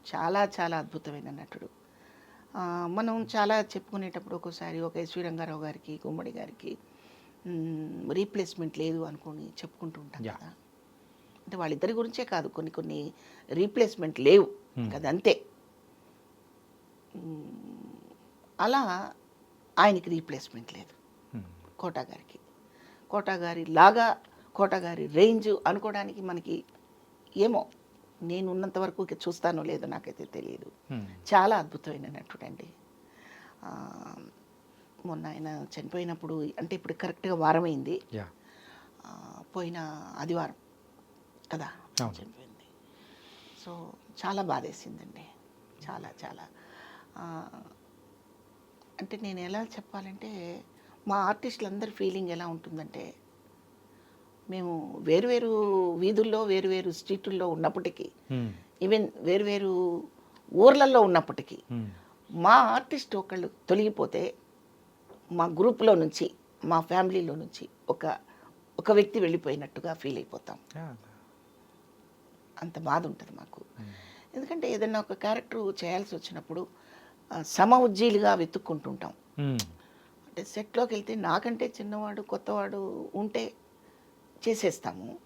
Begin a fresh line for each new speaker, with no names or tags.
చాలా చాలా అద్భుతమైన నటుడు. మనం చాలా చెప్పుకునేటప్పుడు ఒక్కోసారి ఒక ఎస్వి రంగారావు గారికి, గుమ్మడి గారికి రీప్లేస్మెంట్ లేదు అనుకొని చెప్పుకుంటూ ఉంటాం
యా.
కదా. అంటే వాళ్ళిద్దరి గురించే కాదు, కొన్ని కొన్ని రీప్లేస్మెంట్ లేవు కదా, అంతే. అలా ఆయనకి రీప్లేస్మెంట్ లేదు కోటా గారికి. కోటా గారి లాగా, కోటా గారి రేంజ్ అనుకోవడానికి మనకి ఏమో, నేను ఉన్నంత వరకు చూస్తానో లేదో నాకైతే తెలియదు. చాలా అద్భుతమైన నటుడండి. మొన్న ఆయన చనిపోయినప్పుడు, అంటే ఇప్పుడు కరెక్ట్గా వారమైంది,
యా.
పోయిన ఆదివారం కదా చనిపోయింది. సో చాలా బాధేసిందండి, చాలా చాలా. అంటే నేను ఎలా చెప్పాలంటే, మా ఆర్టిస్టులందరి ఫీలింగ్ ఎలా ఉంటుందంటే, మేము వేరువేరు వీధుల్లో, వేరువేరు స్ట్రీటుల్లో ఉన్నప్పటికీ, ఈవెన్ వేరువేరు ఊర్లలో ఉన్నప్పటికీ, మా ఆర్టిస్ట్ ఒకళ్ళు తొలగిపోతే మా గ్రూప్లో నుంచి, మా ఫ్యామిలీలో నుంచి ఒక వ్యక్తి వెళ్ళిపోయినట్టుగా ఫీల్ అయిపోతాం. అంత బాధ ఉంటుంది మాకు. ఎందుకంటే ఏదైనా ఒక క్యారెక్టర్ చేయాల్సి వచ్చినప్పుడు సమ ఉజ్జీలుగా వెతుక్కుంటుంటాం. అంటే సెట్లోకి వెళ్తే నాకంటే చిన్నవాడు, కొత్తవాడు ఉంటే చేసేస్తాము.